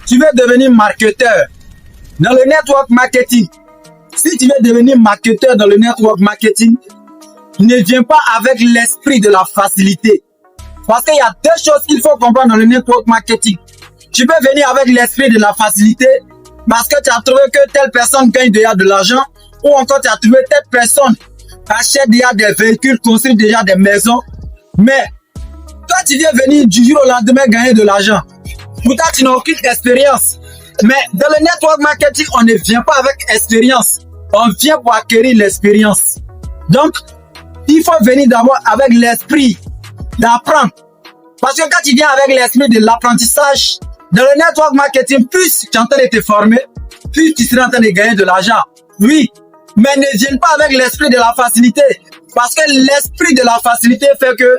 tu veux devenir marketeur dans le network marketing, si tu veux devenir marketeur dans le network marketing, ne viens pas avec l'esprit de la facilité. Parce qu'il y a deux choses qu'il faut comprendre dans le network marketing. Tu peux venir avec l'esprit de la facilité parce que tu as trouvé que telle personne gagne déjà de l'argent, ou encore tu as trouvé telle personne achète déjà des véhicules, construit déjà des maisons. Mais toi, tu viens venir du jour au lendemain gagner de l'argent. Pourtant, tu n'as aucune expérience. Mais dans le network marketing, on ne vient pas avec expérience. On vient pour acquérir l'expérience. Donc, il faut venir d'abord avec l'esprit d'apprendre. Parce que quand tu viens avec l'esprit de l'apprentissage, dans le network marketing, plus tu es en train de te former, plus tu seras en train de gagner de l'argent. Oui, mais ne viens pas avec l'esprit de la facilité. Parce que l'esprit de la facilité fait que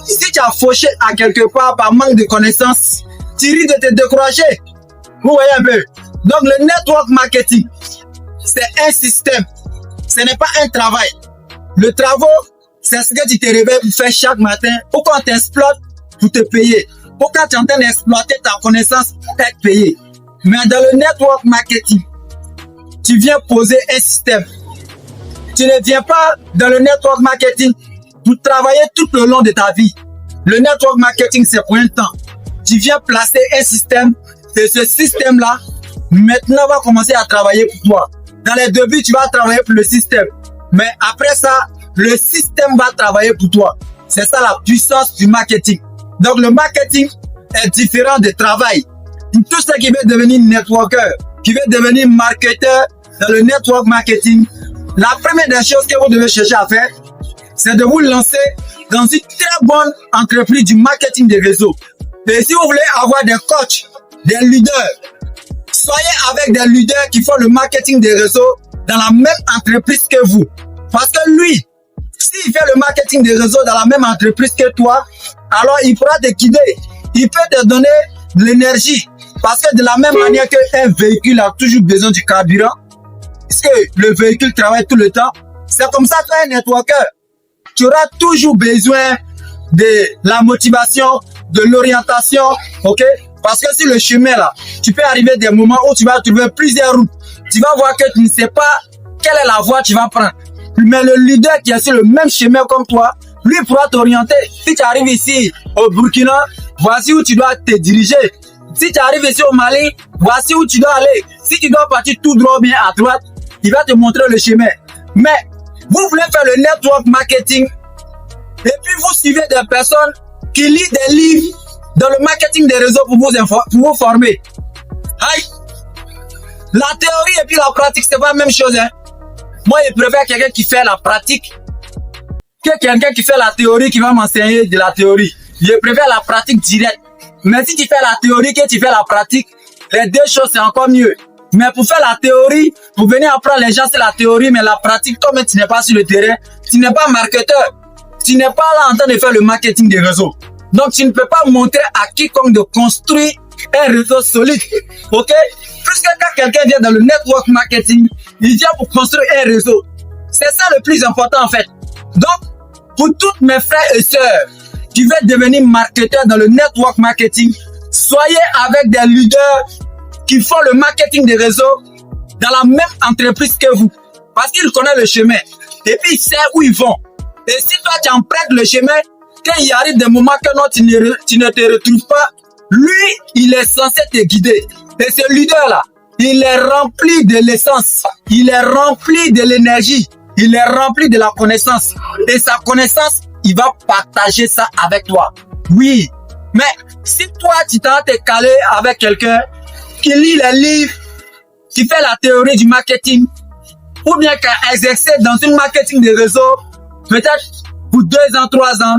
si tu as fauché à quelque part par manque de connaissances, tu risques de te décourager. Vous voyez un peu? Donc le network marketing, c'est un système. Ce n'est pas un travail. Le travail, c'est ce que tu te réveilles pour faire chaque matin. Pourquoi on t'exploite pour te payer? Pourquoi tu es en train d'exploiter ta connaissance pour être payé? Mais dans le network marketing, tu viens poser un système. Tu ne viens pas dans le network marketing pour travailler tout le long de ta vie. Le network marketing, c'est pour un temps. Tu viens placer un système. Et ce système-là, maintenant, va commencer à travailler pour toi. Dans les débuts, tu vas travailler pour le système. Mais après ça, le système va travailler pour toi. C'est ça la puissance du marketing. Donc, le marketing est différent du travail. Pour tous ceux qui veulent devenir networker, qui veulent devenir marketeur dans le network marketing, la première des choses que vous devez chercher à faire, c'est de vous lancer dans une très bonne entreprise du marketing des réseaux. Et si vous voulez avoir des coachs, des leaders, soyez avec des leaders qui font le marketing des réseaux dans la même entreprise que vous. Parce que lui, s'il fait le marketing des réseaux dans la même entreprise que toi, alors il pourra te guider. Il peut te donner de l'énergie. Parce que de la même manière qu'un véhicule a toujours besoin du carburant, parce que le véhicule travaille tout le temps, c'est comme ça que tu es un networker. Tu auras toujours besoin de la motivation, de l'orientation, ok? Parce que sur le chemin là, tu peux arriver des moments où tu vas trouver plusieurs routes. Tu vas voir que tu ne sais pas quelle est la voie que tu vas prendre. Mais le leader qui est sur le même chemin comme toi, lui pourra t'orienter. Si tu arrives ici au Burkina, voici où tu dois te diriger. Si tu arrives ici au Mali, voici où tu dois aller. Si tu dois partir tout droit bien à droite, il va te montrer le chemin. Mais vous voulez faire le network marketing et puis vous suivez des personnes qui lisent des livres dans le marketing des réseaux pour vous former. Aïe! La théorie et puis la pratique, c'est pas la même chose. Hein? Moi, je préfère quelqu'un qui fait la pratique que quelqu'un qui fait la théorie qui va m'enseigner de la théorie. Je préfère la pratique directe. Mais si tu fais la théorie que tu fais la pratique, les deux choses, c'est encore mieux. Mais pour faire la théorie, pour venir apprendre les gens, c'est la théorie, mais la pratique, comme tu n'es pas sur le terrain, tu n'es pas marketeur. Tu n'es pas là en train de faire le marketing des réseaux. Donc, tu ne peux pas montrer à quiconque de construire un réseau solide. Ok? Puisque quand quelqu'un vient dans le network marketing, il vient pour construire un réseau. C'est ça le plus important en fait. Donc, pour tous mes frères et sœurs qui veulent devenir marketeurs dans le network marketing, soyez avec des leaders qui font le marketing des réseaux dans la même entreprise que vous. Parce qu'ils connaissent le chemin. Et puis, ils savent où ils vont. Et si toi, tu empruntes le chemin, quand il arrive des moments que non, tu ne te retrouves pas, lui, il est censé te guider. Et ce leader-là, il est rempli de l'essence. Il est rempli de l'énergie. Il est rempli de la connaissance. Et sa connaissance, il va partager ça avec toi. Oui. Mais si toi, tu t'as te calé avec quelqu'un qui lit les livres, qui fait la théorie du marketing, ou bien qui a exercé dans une marketing de réseau, peut-être pour 2 ans, 3 ans,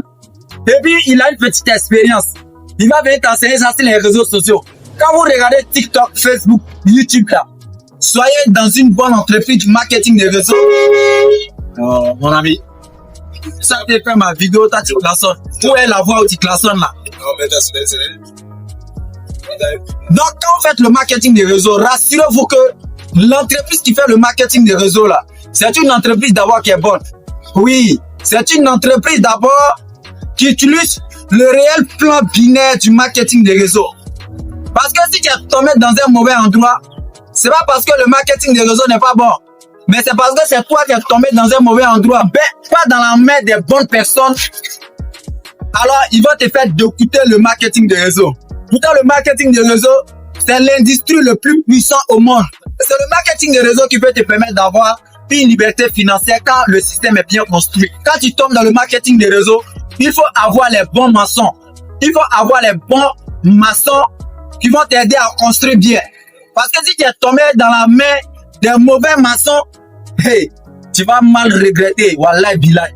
et puis il a une petite expérience. Il va venir t'enseigner ça sur les réseaux sociaux. Quand vous regardez TikTok, Facebook, YouTube là, soyez dans une bonne entreprise du marketing des réseaux. Oh, mon ami, ça te fait ma vidéo, tu klaxonnes. Où est la voix où tu klaxonnes là? Donc quand vous faites le marketing des réseaux, rassurez-vous que l'entreprise qui fait le marketing des réseaux là, c'est une entreprise d'abord qui est bonne. Oui, c'est une entreprise d'abord qui utilise le réel plan binaire du marketing des réseaux. Parce que si tu es tombé dans un mauvais endroit, c'est pas parce que le marketing des réseaux n'est pas bon, mais c'est parce que c'est toi qui es tombé dans un mauvais endroit, pas dans la main des bonnes personnes. Alors, ils vont te faire d'écouter le marketing des réseaux. Pourtant, le marketing des réseaux, c'est l'industrie le plus puissant au monde. C'est le marketing des réseaux qui peut te permettre d'avoir une liberté financière quand le système est bien construit. Quand tu tombes dans le marketing des réseaux, il faut avoir les bons maçons. Il faut avoir les bons maçons qui vont t'aider à construire bien. Parce que si tu es tombé dans la main des mauvais maçons, hey, tu vas mal regretter. Wallahi billahi.